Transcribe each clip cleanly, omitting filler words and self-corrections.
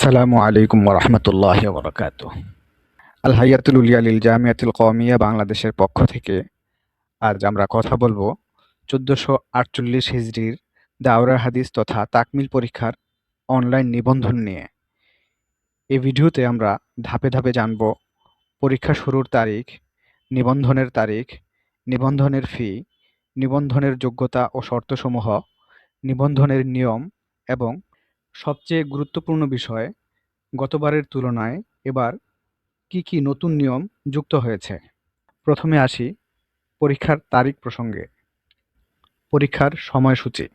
আসসালামু আলাইকুম ওরহমতুল্লাহি ওবরাকাতুহ। আল হাইয়াতুল উলিয়া লিল জামিয়াতুল কওমিয়া বাংলাদেশের পক্ষ থেকে আজ আমরা কথা বলবো 1448 হিজরির দাওরা হাদিস তথা তাকমিল পরীক্ষার অনলাইন নিবন্ধন নিয়ে। এই ভিডিওতে আমরা ধাপে ধাপে জানব পরীক্ষা শুরুর তারিখ, নিবন্ধনের তারিখ, নিবন্ধনের ফি, নিবন্ধনের যোগ্যতা ও শর্তসমূহ, নিবন্ধনের নিয়ম এবং সবচেয়ে গুরুত্বপূর্ণ বিষয়, গতবারের তুলনায় এবার কি কি নতুন নিয়ম যুক্ত হয়েছে। প্রথমে আসি পরীক্ষার তারিখ প্রসঙ্গে। পরীক্ষার সময়সূচি।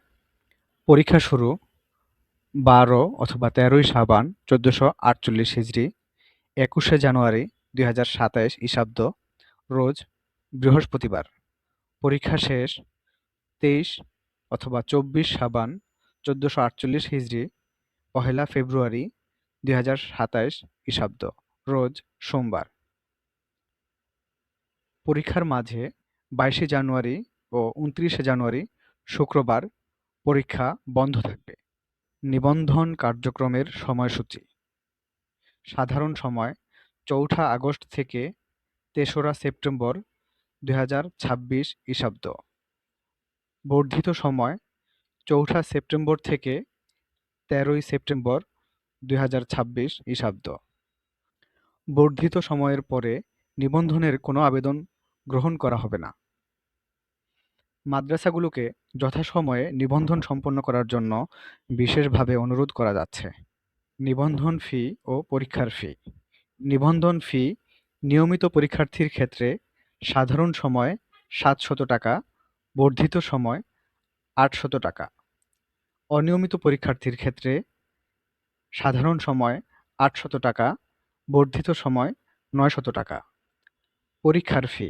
পরীক্ষা শুরু 12 অথবা 13ই শাবান 1448 হিজরি, 21শে জানুয়ারি 2027 ঈশাব্দ, রোজ বৃহস্পতিবার। পরীক্ষা শেষ 23 অথবা 24 শাবান 1448 হিজরি, 1 ফেব্রুয়ারি 2027 ঈশাব্দ, রোজ সোমবার। পরীক্ষার মাঝে 22শে জানুয়ারি ও 29শে জানুয়ারি শুক্রবার পরীক্ষা বন্ধ থাকবে। নিবন্ধন কার্যক্রমের সময়সূচি। সাধারণ সময় 4 আগস্ট থেকে 3রা সেপ্টেম্বর 2026 ঈশাব্দ। বর্ধিত সময় 4 সেপ্টেম্বর থেকে 13ই সেপ্টেম্বর 2026 ঈশাব্দ। বর্ধিত সময়ের পরে নিবন্ধনের কোনো আবেদন গ্রহণ করা হবে না। মাদ্রাসাগুলোকে যথাসময়ে নিবন্ধন সম্পন্ন করার জন্য বিশেষভাবে অনুরোধ করা যাচ্ছে। নিবন্ধন ফি ও পরীক্ষার ফি। নিবন্ধন ফি নিয়মিত পরীক্ষার্থীর ক্ষেত্রে সাধারণ সময় 700 টাকা, বর্ধিত সময় 800 টাকা। অনিয়মিত পরীক্ষার্থীর ক্ষেত্রে সাধারণ সময় 800 টাকা, বর্ধিত সময় 900 টাকা। পরীক্ষার ফি।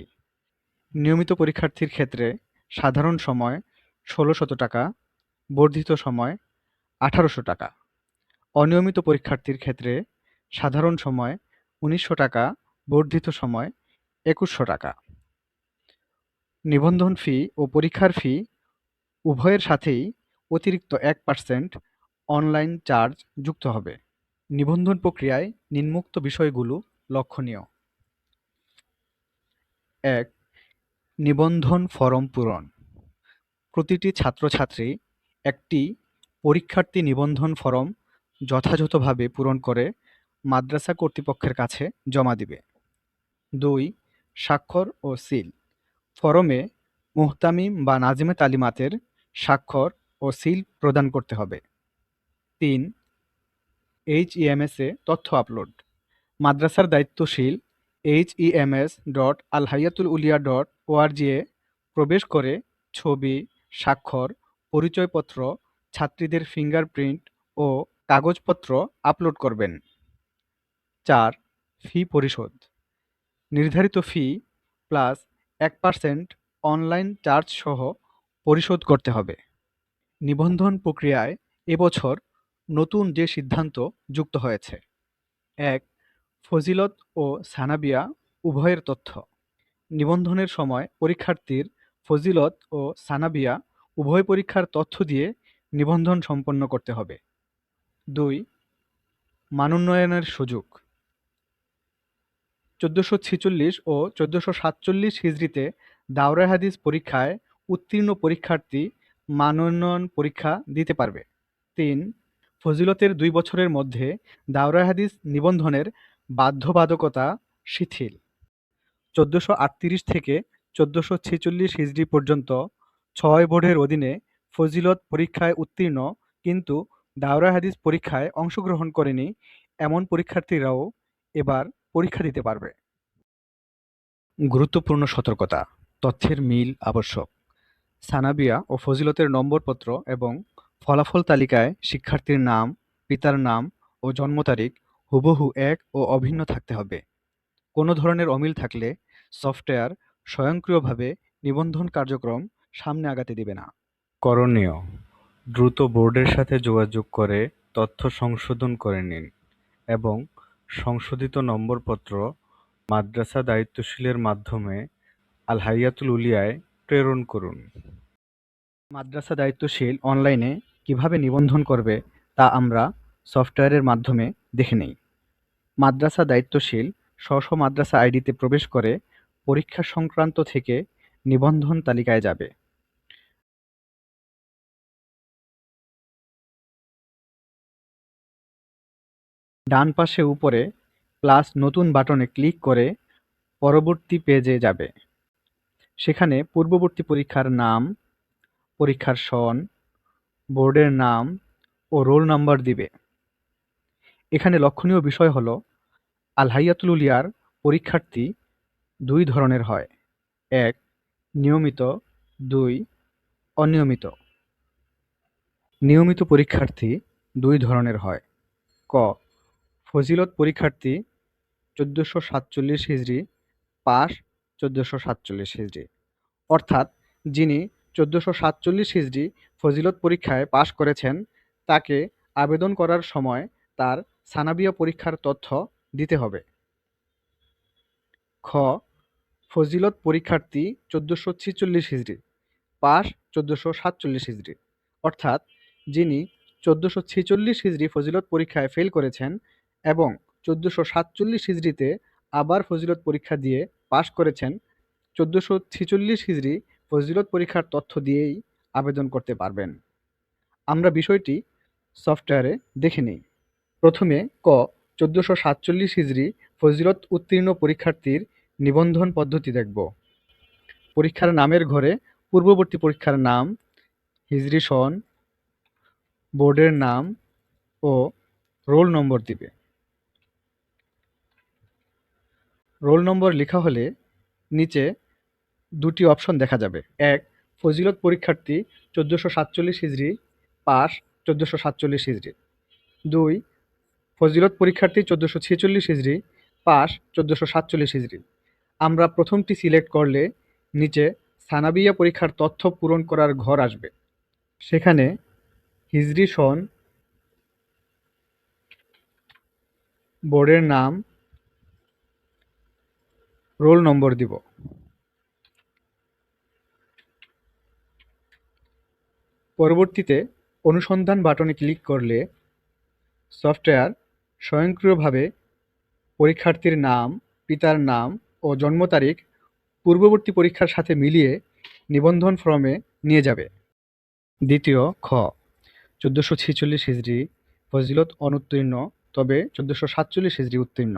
নিয়মিত পরীক্ষার্থীর ক্ষেত্রে সাধারণ সময় 1600 টাকা, বর্ধিত সময় 1800 টাকা। অনিয়মিত পরীক্ষার্থীর ক্ষেত্রে সাধারণ সময় 1900 টাকা, বর্ধিত সময় 2100 টাকা। নিবন্ধন ফি ও পরীক্ষার ফি উভয়ের সাথেই অতিরিক্ত 1% অনলাইন চার্জ যুক্ত হবে। নিবন্ধন প্রক্রিয়ায় নিম্নোক্ত বিষয়গুলো লক্ষণীয়। 1. নিবন্ধন ফরম পূরণ। প্রতিটি ছাত্রছাত্রী একটি পরীক্ষার্থী নিবন্ধন ফরম যথাযথভাবে পূরণ করে মাদ্রাসা কর্তৃপক্ষের কাছে জমা দিবে। 2. স্বাক্ষর ও সিল। ফরমে মুহতামিম বা নাজিমে তালিমাতের স্বাক্ষর ও সিল প্রদান করতে হবে। 3. HEMS-এ তথ্য আপলোড। মাদ্রাসার দায়িত্বশীল HEMS.alhayatululia.org-এ প্রবেশ করে ছবি, স্বাক্ষর, পরিচয়পত্র, ছাত্রীদের ফিঙ্গারপ্রিন্ট ও কাগজপত্র আপলোড করবেন। 4. ফি পরিশোধ। নির্ধারিত ফি প্লাস 1% অনলাইন চার্জ সহ পরিশোধ করতে হবে। নিবন্ধন প্রক্রিয়ায় এবছর নতুন যে সিদ্ধান্ত যুক্ত হয়েছে: 1. ফজিলত ও সানাবিয়া উভয়ের তথ্য। নিবন্ধনের সময় পরীক্ষার্থীর ফজিলত ও সানাবিয়া উভয় পরীক্ষার তথ্য দিয়ে নিবন্ধন সম্পন্ন করতে হবে। 2. মানোন্নয়নের সুযোগ। 1446 ও 1447 হিজরিতে দাওরা হাদিস পরীক্ষায় উত্তীর্ণ পরীক্ষার্থী মানোন্নয়ন পরীক্ষা দিতে পারবে। 3. ফজিলতের 2 বছরের মধ্যে দাওরা হাদিস নিবন্ধনের বাধ্যবাধকতা শিথিল। 1438 থেকে 1446 হিজরি পর্যন্ত 6 বোর্ডের অধীনে ফজিলত পরীক্ষায় উত্তীর্ণ কিন্তু দাওরা হাদিস পরীক্ষায় অংশগ্রহণ করেনি এমন পরীক্ষার্থীরাও এবার পরীক্ষা দিতে পারবে। গুরুত্বপূর্ণ সতর্কতা: তথ্যের মিল আবশ্যক। সানাবিয়া ও ফজিলতের নম্বরপত্র এবং ফলাফল তালিকায় শিক্ষার্থীর নাম, পিতার নাম ও জন্ম তারিখ হুবহু এক ও অভিন্ন থাকতে হবে। কোনো ধরনের অমিল থাকলে সফটওয়্যার স্বয়ংক্রিয়ভাবে নিবন্ধন কার্যক্রম সামনে আগাতে দিবে না। করণীয়: দ্রুত বোর্ডের সাথে যোগাযোগ করে তথ্য সংশোধন করে নিন এবং সংশোধিত নম্বরপত্র মাদ্রাসা দায়িত্বশীলের মাধ্যমে আল হাইয়াতুল উলিয়ায় প্রেরণ করুন। মাদ্রাসা দায়িত্বশীল অনলাইনে কিভাবে নিবন্ধন করবে তা আমরা সফটওয়্যারের মাধ্যমে দেখে নেই। মাদ্রাসা দায়িত্বশীল স্ব মাদ্রাসা আইডিতে প্রবেশ করে পরীক্ষা সংক্রান্ত থেকে নিবন্ধন তালিকায় যাবে। ডান পাশে উপরে প্লাস নতুন বাটনে ক্লিক করে পরবর্তী পেজে যাবে। সেখানে পূর্ববর্তী পরীক্ষার নাম, পরীক্ষার সন, বোর্ডের নাম ও রোল নাম্বার দিবে। এখানে লক্ষণীয় বিষয় হলো আল হাইয়াতুল উলিয়ার পরীক্ষার্থী দুই ধরনের হয়: এক, নিয়মিত; দুই, অনিয়মিত। নিয়মিত পরীক্ষার্থী দুই ধরনের হয়: ক, ফজিলত পরীক্ষার্থী 1447 হিজরি পাস 1447 হিজরি, অর্থাৎ যিনি 1447 হিজরি ফজিলত পরীক্ষায় পাশ করেছেন তাকে আবেদন করার সময় তার সানাবিয়া পরীক্ষার তথ্য দিতে হবে। খ, ফজিলত পরীক্ষার্থী 1446 হিজরি পাস 1447 হিজরি, অর্থাৎ যিনি 1446 হিজরি ফজিলত পরীক্ষায় ফেল করেছেন এবং 1447 হিজরিতে আবার ফজিলত পরীক্ষা দিয়ে পাশ করেছেন, 1446 হিজরি ফজিলত পরীক্ষার তথ্য দিয়েই আবেদন করতে পারবেন। আমরা বিষয়টি সফটওয়্যারে দেখে নিই। প্রথমে ক, 1447 হিজরি ফজিলত উত্তীর্ণ পরীক্ষার্থীর নিবন্ধন পদ্ধতি দেখব। পরীক্ষার নামের ঘরে পূর্ববর্তী পরীক্ষার নাম, হিজরি সন, বোর্ডের নাম ও রোল নম্বর দিবে। রোল নম্বর লেখা হলে নিচে দুটি অপশন দেখা যাবে: এক, ফজিলত পরীক্ষার্থী 1447 হিজরি পাস 1447 হিজরি; দুই, ফজিলত পরীক্ষার্থী 1446 হিজরি পাস 1447 হিজরি। আমরা প্রথমটি সিলেক্ট করলে নিচে সানাবিয়া পরীক্ষার তথ্য পূরণ করার ঘর আসবে। সেখানে হিজরি সন, বোর্ডের নাম, রোল নম্বর দিব। পরবর্তীতে অনুসন্ধান বাটনে ক্লিক করলে সফটওয়্যার স্বয়ংক্রিয়ভাবে পরীক্ষার্থীর নাম, পিতার নাম ও জন্ম তারিখ পূর্ববর্তী পরীক্ষার সাথে মিলিয়ে নিবন্ধন ফর্মে নিয়ে যাবে। দ্বিতীয় খ, 1446 হিজরি ফজিলত অনুত্তীর্ণ তবে 1447 হিজরি উত্তীর্ণ।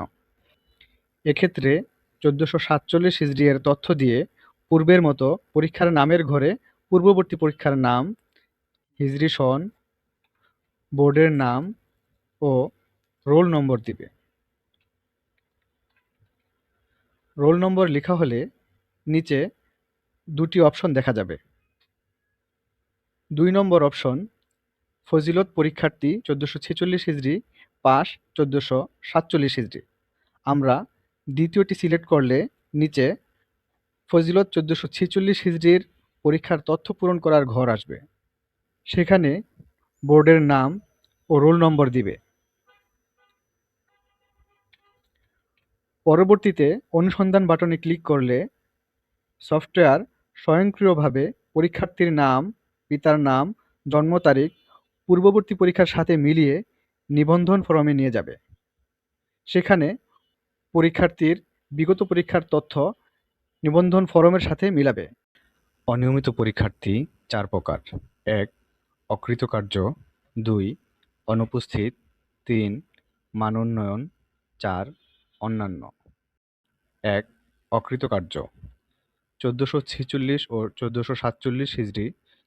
এক্ষেত্রে 1447 হিজরি এর তথ্য দিয়ে পূর্বের মতো পরীক্ষার নামের ঘরে পূর্ববর্তী পরীক্ষার নাম, হিজরি সন, বোর্ডের নাম ও রোল নম্বর দিবে। রোল নম্বর লেখা হলে নিচে দুটি অপশন দেখা যাবে। 2 নম্বর অপশন, ফজিলত পরীক্ষার্থী 1446 হিজরি পাস 1447 হিজরি। আমরা দ্বিতীয়টি সিলেক্ট করলে নিচে ফজিলত 1446 হিজরির পরীক্ষার তথ্য পূরণ করার ঘর আসবে। সেখানে বোর্ডের নাম ও রোল নম্বর দিবে। পরবর্তীতে অনুসন্ধান বাটনে ক্লিক করলে সফটওয়্যার স্বয়ংক্রিয়ভাবে পরীক্ষার্থীর নাম, পিতার নাম, জন্ম তারিখ পূর্ববর্তী পরীক্ষার সাথে মিলিয়ে নিবন্ধন ফর্মে নিয়ে যাবে। সেখানে পরীক্ষার্থীর বিগত পরীক্ষার তথ্য নিবন্ধন ফরমের সাথে মিলাবে। অনিয়মিত পরীক্ষার্থী 4 প্রকার: 1, অকৃতকার্য; 2, অনুপস্থিত; 3, মানোন্নয়ন; 4, অন্যান্য। 1, অকৃতকার্য: 1446 ও 1447 হিজরি,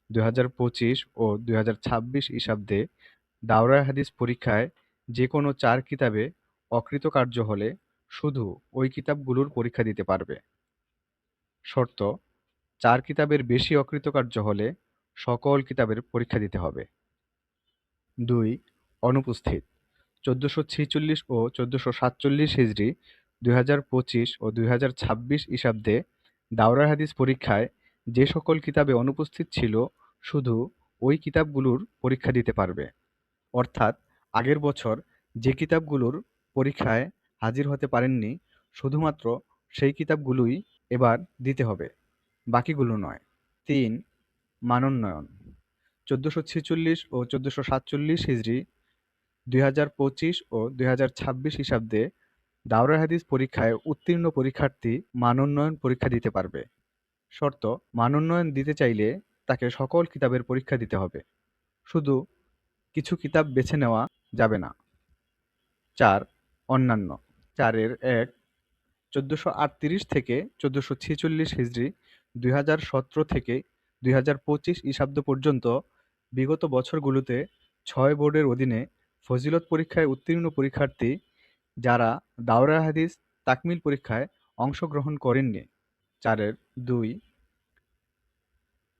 2025 ও 2026 ঈশাব্দে দাওরায়ে হাদিস পরীক্ষায় যে কোনো 4 কিতাবে অকৃতকার্য হলে শুধু ওই কিতাবগুলোর পরীক্ষা দিতে পারবে। শর্ত: 4 কিতাবের বেশি অকৃতকার্য হলে সকল কিতাবের পরীক্ষা দিতে হবে। 2, অনুপস্থিত: 1446 ও 1447 হিজরি, 2025 ও 2026 ঈশাব্দে দাওরায়ে হাদিস পরীক্ষায় যে সকল কিতাবে অনুপস্থিত ছিল শুধু ওই কিতাবগুলোর পরীক্ষা দিতে পারবে। অর্থাৎ আগের বছর যে কিতাবগুলোর পরীক্ষায় হাজির হতে পারেননি শুধুমাত্র সেই কিতাবগুলোই এবার দিতে হবে, বাকিগুলো নয়। 3, মানোন্নয়ন: 1446 ও 1447 হিজরি, 2025 ও 2026 খ্রিস্টাব্দে দাওরায়ে হাদিস পরীক্ষায় উত্তীর্ণ পরীক্ষার্থী মানোন্নয়ন পরীক্ষা দিতে পারবে। শর্ত: মানোন্নয়ন দিতে চাইলে তাকে সকল কিতাবের পরীক্ষা দিতে হবে। শুধু কিছু কিতাব বেছে নেওয়া যাবে না। ৪. অন্যান্য 4-1 1438 থেকে 1446 হিজরি, 2017 থেকে 2025 খ্রিস্টাব্দ পর্যন্ত বিগত বছরগুলোতে 6 বোর্ডের অধীনে ফজিলত পরীক্ষায় উত্তীর্ণ পরীক্ষার্থী যারা দাওরায়ে হাদিস তাকমিল পরীক্ষায় অংশগ্রহণ করেননি। 4-2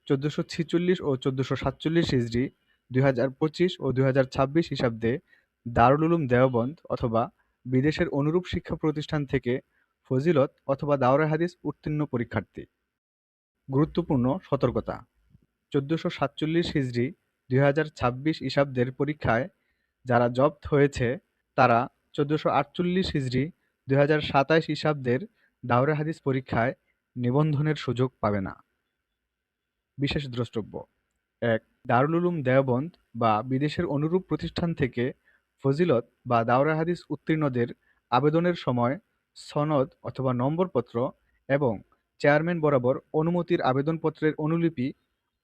1446 ও 1447 হিজরি, 2025 ও 2026 খ্রিস্টাব্দে দারুল উলুম দেওবন্দ অথবা বিদেশের অনুরূপ শিক্ষা প্রতিষ্ঠান থেকে ফজিলত অথবা দাওরায়ে হাদিস উত্তীর্ণ পরীক্ষার্থী। গুরুত্বপূর্ণ সতর্কতা: 1447 হিজরি, 2026 খ্রিস্টাব্দের পরীক্ষায় যারা জব্দ হয়েছে তারা 1448 হিজরি, 2027 খ্রিস্টাব্দের দাওরায়ে হাদিস পরীক্ষায় নিবন্ধনের সুযোগ পাবে না। বিশেষ দ্রষ্টব্য: ১. দারুল উলুম দেওবন্দ বা বিদেশের অনুরূপ প্রতিষ্ঠান থেকে ফজিলত বা দাওরায়ে হাদিস উত্তীর্ণদের আবেদনের সময় সনদ অথবা নম্বরপত্র এবং চেয়ারম্যান বরাবর অনুমতির আবেদনপত্রের অনুলিপি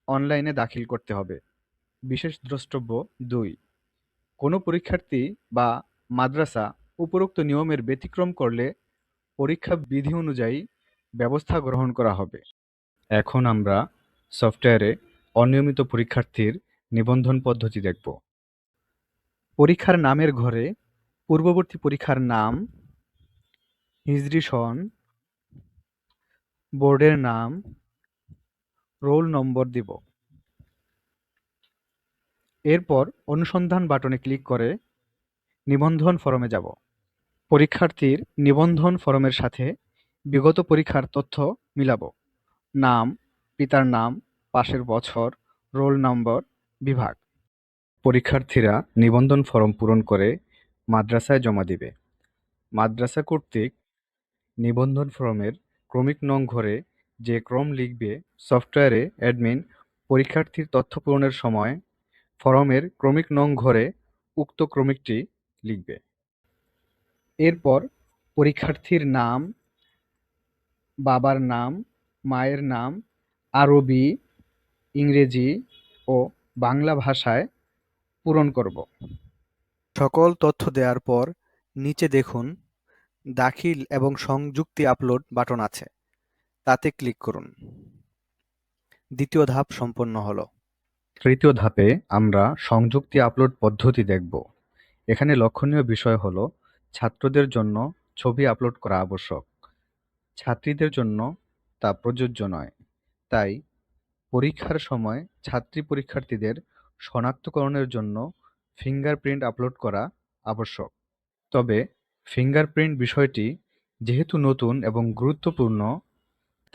অনলাইনে দাখিল করতে হবে। বিশেষ দ্রষ্টব্য: ২. কোনো পরীক্ষার্থী বা মাদ্রাসা উপরোক্ত নিয়মের ব্যতিক্রম করলে পরীক্ষা বিধি অনুযায়ী ব্যবস্থা গ্রহণ করা হবে। এখন আমরা সফটওয়্যারে অনিয়মিত পরীক্ষার্থীর নিবন্ধন পদ্ধতি দেখব। পরীক্ষার নামের ঘরে পূর্ববর্তী পরীক্ষার নাম, হিজরি সন, বোর্ডের নাম, রোল নম্বর দিব। এরপর অনুসন্ধান বাটনে ক্লিক করে নিবন্ধন ফরমে যাব। পরীক্ষার্থীর নিবন্ধন ফরমের সাথে বিগত পরীক্ষার তথ্য মিলাব: নাম, পিতার নাম, পাশের বছর, রোল নম্বর, বিভাগ। পরীক্ষার্থীরা নিবন্ধন ফরম পূরণ করে মাদ্রাসায় জমা দিবে। মাদ্রাসা কর্তৃক নিবন্ধন ফরমের ক্রমিক নং ঘরে যে ক্রম লিখবে, সফটওয়্যারে অ্যাডমিন পরীক্ষার্থীর তথ্য পূরণের সময় ফরমের ক্রমিক নং ঘরে উক্ত ক্রমিকটি লিখবে। এরপর পরীক্ষার্থীর নাম, বাবার নাম, মায়ের নাম আরবি, ইংরেজি ও বাংলা ভাষায় পূরণ করব। সকল তথ্য দেওয়ার পর নিচে দেখুন দাখিল এবং সংযুক্তি আপলোড বাটন আছে, তাতে ক্লিক করুন। দ্বিতীয় ধাপ সম্পন্ন হলো। তৃতীয় ধাপে আমরা সংযুক্তি আপলোড পদ্ধতি দেখব। এখানে লক্ষণীয় বিষয় হলো ছাত্রদের জন্য ছবি আপলোড করা আবশ্যক, ছাত্রীদের জন্য তা প্রযোজ্য নয়। তাই পরীক্ষার সময় ছাত্রী পরীক্ষার্থীদের শনাক্তকরণের জন্য ফিঙ্গারপ্রিন্ট আপলোড করা আবশ্যক। তবে ফিঙ্গারপ্রিন্ট বিষয়টি যেহেতু নতুন এবং গুরুত্বপূর্ণ,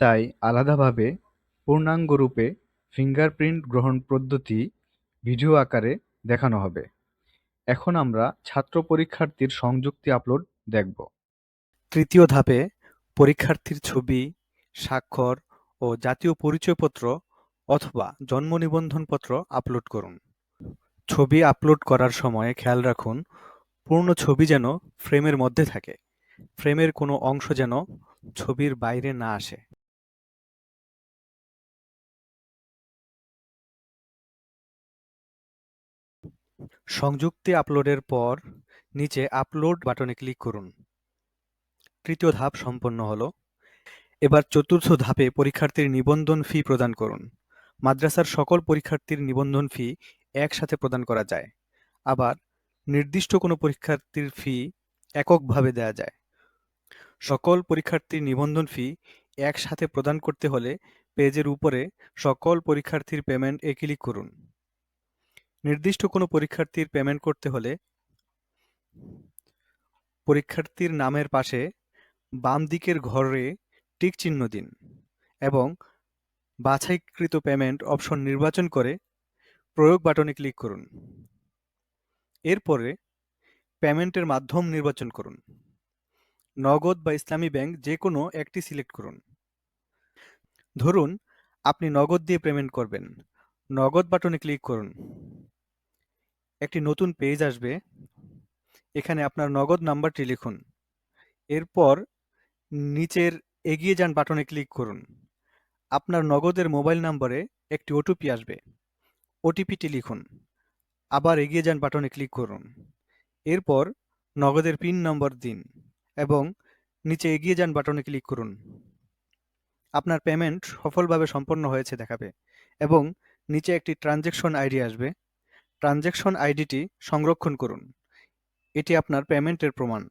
তাই আলাদাভাবে পূর্ণাঙ্গরূপে ফিঙ্গারপ্রিন্ট গ্রহণ পদ্ধতি ভিডিও আকারে দেখানো হবে। এখন আমরা ছাত্র পরীক্ষার্থীর সংযুক্তি আপলোড দেখব। তৃতীয় ধাপে পরীক্ষার্থীর ছবি, স্বাক্ষর ও জাতীয় পরিচয়পত্র অথবা জন্ম নিবন্ধনপত্র আপলোড করুন। ছবি আপলোড করার সময় খেয়াল রাখুন পূর্ণ ছবি যেন ফ্রেমের মধ্যে থাকে, ফ্রেমের কোনো অংশ যেন ছবির বাইরে না আসে। সংযুক্তি আপলোডের পর নিচে আপলোড বাটনে ক্লিক করুন। তৃতীয় ধাপ সম্পন্ন হলো। এবার চতুর্থ ধাপে পরীক্ষার্থীর নিবন্ধন ফি প্রদান করুন। মাদ্রাসার সকল পরীক্ষার্থীর নিবন্ধন ফি একসাথে প্রদান করা যায়, আবার নির্দিষ্ট কোনো পরীক্ষার্থীর ফি এককভাবে দেয়া যায়। সকল পরীক্ষার্থীর নিবন্ধন ফি একসাথে প্রদান করতে হলে পেজের উপরে সকল পরীক্ষার্থীর পেমেন্ট এ ক্লিক করুন। নির্দিষ্ট কোনো পরীক্ষার্থীর পেমেন্ট করতে হলে পরীক্ষার্থীর নামের পাশে বাম দিকের ঘরে টিক চিহ্ন দিন এবং বাছাইকৃত পেমেন্ট অপশন নির্বাচন করে প্রয়োগ বাটনে ক্লিক করুন। এরপরে পেমেন্টের মাধ্যম নির্বাচন করুন। নগদ বা ইসলামী ব্যাংক যে কোনো একটি সিলেক্ট করুন। ধরুন আপনি নগদ দিয়ে পেমেন্ট করবেন, নগদ বাটনে ক্লিক করুন। একটি নতুন পেজ আসবে, এখানে আপনার নগদ নাম্বারটি লিখুন। এরপর নিচের এগিয়ে যান বাটনে ক্লিক করুন। আপনার নগদের মোবাইল নম্বরে একটি ওটিপি আসবে। ওটিপিটি লিখুন। আবার এগিয়ে যান বাটনে ক্লিক করুন। এরপর নগদের পিন নম্বর দিন এবং নিচে এগিয়ে যান বাটনে ক্লিক করুন। আপনার পেমেন্ট সফলভাবে সম্পন্ন হয়েছে দেখাবে এবং নিচে একটি ট্রানজ্যাকশন আইডি আসবে। ট্রানজ্যাকশন আইডিটি সংরক্ষণ করুন। এটি আপনার পেমেন্টের প্রমাণ।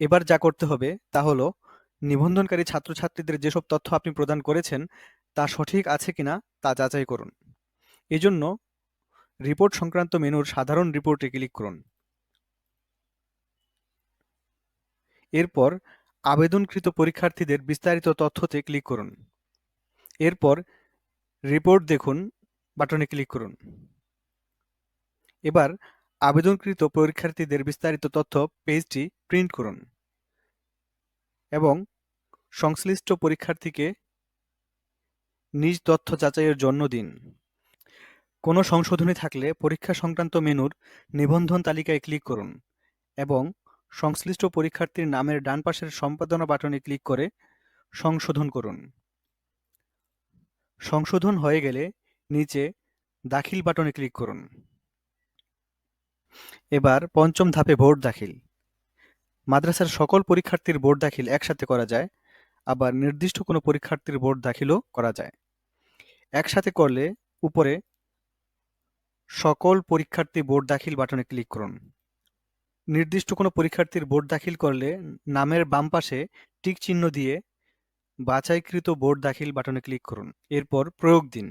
এবার যা করতে হবে তা হলো নিবন্ধনকারী ছাত্রছাত্রীদের যেসব তথ্য আপনি প্রদান করেছেন তা সঠিক আছে কিনা তা যাচাই করুন। এজন্য রিপোর্ট সংক্রান্ত মেনুর সাধারণ রিপোর্টে ক্লিক করুন। এরপর আবেদনকৃত পরীক্ষার্থীদের বিস্তারিত তথ্যতে ক্লিক করুন। এরপর রিপোর্ট দেখুন বাটনে ক্লিক করুন। এবার আবেদনকৃত পরীক্ষার্থীদের বিস্তারিত তথ্য পেজটি প্রিন্ট করুন এবং সংশ্লিষ্ট পরীক্ষার্থীকে নিজ তথ্য যাচাইয়ের জন্য দিন। কোনো সংশোধনী থাকলে পরীক্ষা সংক্রান্ত মেনুর নিবন্ধন তালিকায় ক্লিক করুন এবং সংশ্লিষ্ট পরীক্ষার্থীর নামের ডান পাশের সম্পাদনা বাটনে ক্লিক করে সংশোধন করুন। সংশোধন হয়ে গেলে নিচে দাখিল বাটনে ক্লিক করুন। এবার পঞ্চম ধাপে বোর্ড দাখিল। মাদ্রাসার সকল পরীক্ষার্থীর বোর্ড দাখিল একসাথে করা যায়, আবার নির্দিষ্ট কোনো পরীক্ষার্থীর বোর্ড দাখিলও করা যায়। একসাথে করলে উপরে সকল পরীক্ষার্থী বোর্ড দাখিল বাটনে ক্লিক করুন। নির্দিষ্ট কোনো পরীক্ষার্থীর বোর্ড দাখিল করলে নামের বাম পাশে টিক চিহ্ন দিয়ে বাছাইকৃত বোর্ড দাখিল বাটনে ক্লিক করুন। এরপর প্রয়োগ দিন।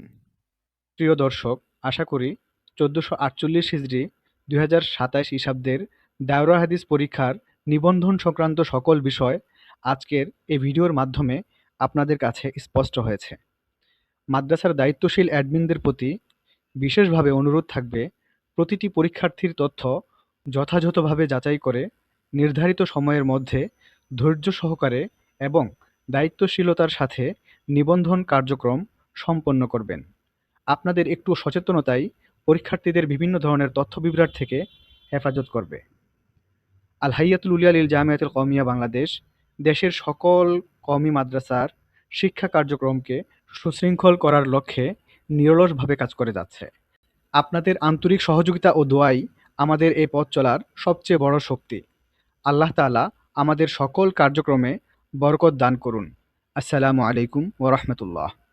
প্রিয় দর্শক, আশা করি 1448 হিজরি 2027 ঈশাব্দের দায়রা হাদিস পরীক্ষার নিবন্ধন সংক্রান্ত সকল বিষয় আজকের এই ভিডিওর মাধ্যমে আপনাদের কাছে স্পষ্ট হয়েছে। মাদ্রাসার দায়িত্বশীল অ্যাডমিনদের প্রতি বিশেষভাবে অনুরোধ থাকবে, প্রতিটি পরীক্ষার্থীর তথ্য যথাযথভাবে যাচাই করে নির্ধারিত সময়ের মধ্যে ধৈর্য সহকারে এবং দায়িত্বশীলতার সাথে নিবন্ধন কার্যক্রম সম্পন্ন করবেন। আপনাদের একটু সচেতনতাই পরীক্ষার্থীদের বিভিন্ন ধরনের তথ্য বিভ্রাট থেকে হেফাজত করবে। আল হাইয়াতুল উলিয়া লিল জামিয়াতুল কওমিয়া বাংলাদেশ দেশের সকল কওমি মাদ্রাসার শিক্ষা কার্যক্রমকে সুশৃঙ্খল করার লক্ষ্যে নিরলসভাবে কাজ করে যাচ্ছে। আপনাদের আন্তরিক সহযোগিতা ও দোয়াই আমাদের এই পথ চলার সবচেয়ে বড় শক্তি। আল্লাহ তাআলা আমাদের সকল কার্যক্রমে বরকত দান করুন। আসসালামু আলাইকুম ওয়া রাহমাতুল্লাহ।